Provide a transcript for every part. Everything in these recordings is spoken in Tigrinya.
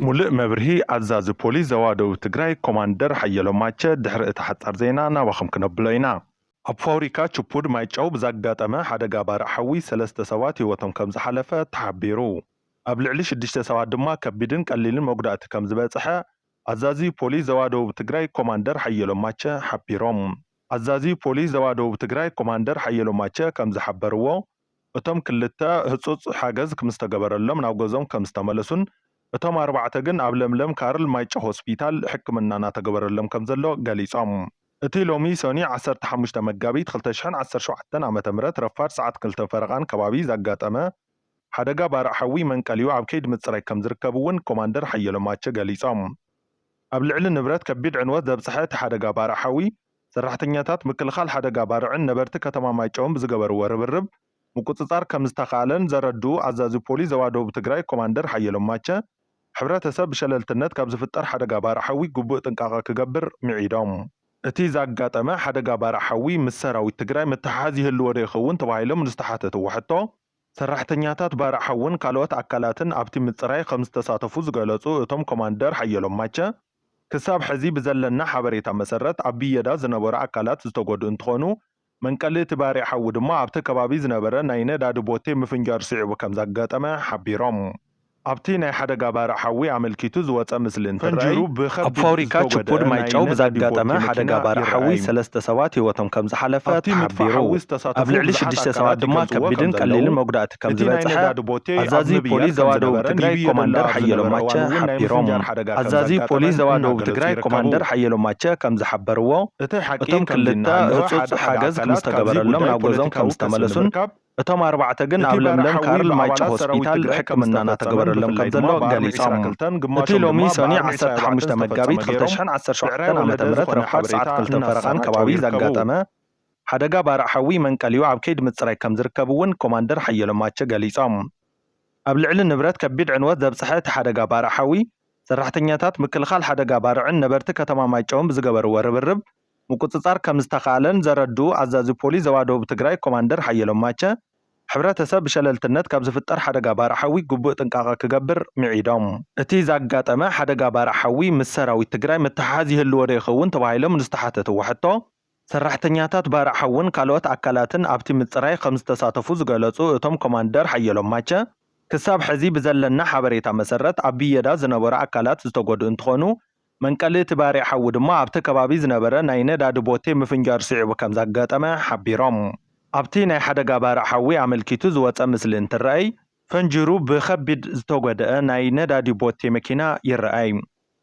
ሙሉእ መብርሂ አዛዚ ፖሊስ ዞባ ደቡብ ትግራይ ኮማንደር ሓየሎም ማቸ ድሕሪ እቲ ሓፃር ዜና ናባኹም ክነብሎ ኢና ኣብ ፋብሪካ ችፑድ ማይጨው ብዘጋጠመ ሓደጋ ባርዕ ሓዊ 3 ሰባት ህይወቶም ከም ዝሓለፈ ተሓቢሩ ኣብ ልዕሊ 6 ሰባት ድማ ከቢድን ቀሊልን መጉዳእቲ ከም ዝበፅሐ አዛዚ ፖሊስ ዞባ ደቡብ ትግራይ ኮማንደር ሓየሎም ማቸ ሓቢሮም አዛዚ ፖሊስ ዞባ ደቡብ ትግራይ ኮማንደር ሓየሎም ማቸ ከም ዝሓበርዎ እቶም ክልተ ህጹጽ ሓገዝ ከም ዝተገበረሎም ናብ ገዞም ከም ዝተመለሱን እቶም 4 ግን ኣብ ለምለም ካርል ማይጨው ሆስፒታል ሕክምና እናተገበረሎም ከም ዘሎ ገሊጾም እቲ ሎሚ ሰኒ 15 መጋቢት 2017 ዓ.ም ረፋድ ሰዓት 2 ፈረቓን ከባቢ ዘጋጠመ ሓደጋ ባርዕ ሓዊ መንቀልዩ ኣብ ከይዲ ምጽራይ ከም ዝርከብውን ኮማንደር ሓየሎም ማቸ ገሊጾም ኣብ ልዕሊ ንብረት ከቢድ ዕንወት ዘብጽሐ እቲ ሓደጋ ባርዕ ሓዊ ሰራሕተኛታት ምክልኻል ሓደጋ ባርዕን ነበርቲ ከተማ ማይጨውን ብዝገበርዎ ርብርብ ምቁጽጻር ከም ዝተኻለን ዘረድኡ አዛዚ ፖሊስ ዞባ ደቡብ ትግራይ ኮማንደር ሓየሎም ማቸ ሕብረተሰብ ብሸለልትነት ካብ ዝፍጠር ሓደጋ ባርዕ ሓዊ ግቡእ ጥንቃቐ ክገብር ምዒዶም እቲ ዘጋጠመ ሓደጋ ባርዕ ሓዊ ምስ ሰራዊት ትግራይ ምትሓሓዝ ይህልዎ ዶ ይኸውን ተባሂሎም ንዝተሓተቱ ውሕቶ ሰራሕተኛታት ባርዕ ሓውን ካልኦት ኣካላትን ኣብቲ ምጽራይ ከም ዝተሳተፉ ዝገለጹ እቶም ኮማንደር ሓየሎም ማቸ ክሳብ ሕዚ ብዘለና ሓበሬታ መሰረት ኣብ ብየዳ ዝነበሩ ኣካላት ዝተጎድኡ እንትኾኑ መንቀሊ እቲ ባርዕ ሓዊ ድማ ኣብቲ ከባቢ ዝነበረ ናይ ነዳዲ ቦቴ ምፍንጃር ስዒቡ ከም ዘጋጠመ ሓቢሮም ኣብቲ ናይ ሓደጋ ባርዕ ሓዊ ኣመልኪቱ ዝወፀ ምስሊ እንትረአዩ ኣብ ፋብሪካ ችፑድ ማይጨው ብዘጋጠመ ሓደጋ ባርዕ ሓዊ 3 ሰባት ህይወቶም ከም ዝሓለፈ ተሓቢሩ ኣብ ልዕሊ 6 ሰባት ድማ ከቢድን ቀሊልን መጉዳእቲ ከም ዝበፅሐ አዛዚ ፖሊስ ዞባ ደቡብ ትግራይ ኮማንደር ሓየሎም ማቸ ሓቢሮም አዛዚ ፖሊስ ዞባ ደቡብ ትግራይ ኮማንደር ሓየሎም ማቸ ከም ዝሓበርዎ እቶም ክልተ ህጹጽ ሓገዝ ከም ዝተገበረሎም ናብ ገዞም ከም ዝተመለሱን እቶም 4 ግን ኣብ ለምለም ካርል ማይጨው ሆስፒታል ሕክምና እናተገበረሎም ከም ዘሎ ገሊጾም እቲ ሎሚ ሰኒ 15 መጋቢት 2017 ዓ.ም ረፋድ ሰዓት 2 ፈረቓን ከባቢ ዘጋጠመ ሓደጋ ባርዕ ሓዊ መንቀልዩ ኣብ ከይዲ ምጽራይ ከም ዝርከብውን ኮማንደር ሓየሎም ማቸ ገሊጾም ኣብ ልዕሊ ንብረት ከቢድ ዕንወት ዘብጽሐ እቲ ሓደጋ ባርዕ ሓዊ ሰራሕተኛታት ምክልኻል ሓደጋ ባርዕን ነበርቲ ከተማ ማይጨውን ብዝገበርዎ ርብርብ ምቁጽጻር ከም ዝተኻለን ዘረድኡ አዛዚ ፖሊስ ዞባ ደቡብ ትግራይ ኮማንደር ሓየሎም ማቸ ሕብረተሰብ ብሸለልትነት ካብ ዝፍጠር ሓደጋ ባርዕ ሓዊ ግቡእ ጥንቃቐ ክገብር ምዒዶም እቲ ዘጋጠመ ሓደጋ ባርዕ ሓዊ ምስ ሰራዊት ትግራይ ምትሓሓዝ ይህልዎ ዶ ይኸውን ተባሂሎም ንዝተሓተቱ ውሕቶ ሰራሕተኛታት ባርዕ ሓውን ካልኦት ኣካላትን ኣብቲ ምጽራይ ከም ዝተሳተፉ ዝገለጹ እቶም ኮማንደር ሓየሎም ማቸ ክሳብ ሕዚ ብዘለና ሓበሬታ መሰረት ኣብ ብየዳ ዝነበሩ ኣካላት ዝተጎድኡ እንትኾኑ መንቀሊ እቲ ባርዕ ሓዊ ድማ ኣብቲ ከባቢ ዝነበረ ናይ ነዳዲ ቦቴ ምፍንጃር ስዒቡ ከም ዘጋጠመ ሓቢሮም ኣብቲ ናይ ሓደጋ ባርዕ ሓዊ ኣመልኪቱ ዝወፀ ምስሊ እንትረአይ ፈንጅሩ ብከቢድ ዝተጎድአ ናይ ነዳዲ ቦቴ መኪና ይረአይ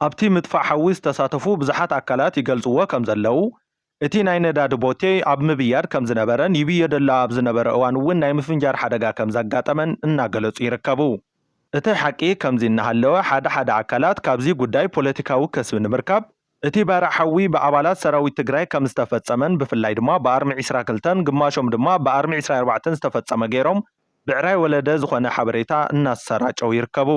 ኣብቲ ምጥፋእ ሓዊ ዝተሳተፉ ብዙሓት ኣካላት ይገልጽዎ ከም ዘለው እቲ ናይ ነዳዲ ቦቴ ኣብ ምብያድ ከም ዝነበረን ይብየደላ ኣብ ዝነበረ እዋን እውን ናይ ምፍንጃር ሓደጋ ከም ዘጋጠመን እናገለጹ ይርከቡ እቲ ሓቂ ከምዚ እናሃለወ ሓደ ኣካላት ካብዚ ጉዳይ ፖለቲካዊ ከስቢ ንምርካብ እቲ ባርዕ ሓዊ ብኣባላት ሰራዊት ትግራይ ከም ዝተፈጸመን ብፍላይ ድማ ብኣርሚ 22 ግማሾም ድማ ብኣርሚ 24 ዝተፈጸመ ገይሮም ብዕራይ ወለደ ዝኾነ ሓበሬታ እናሰራጨው ይርከቡ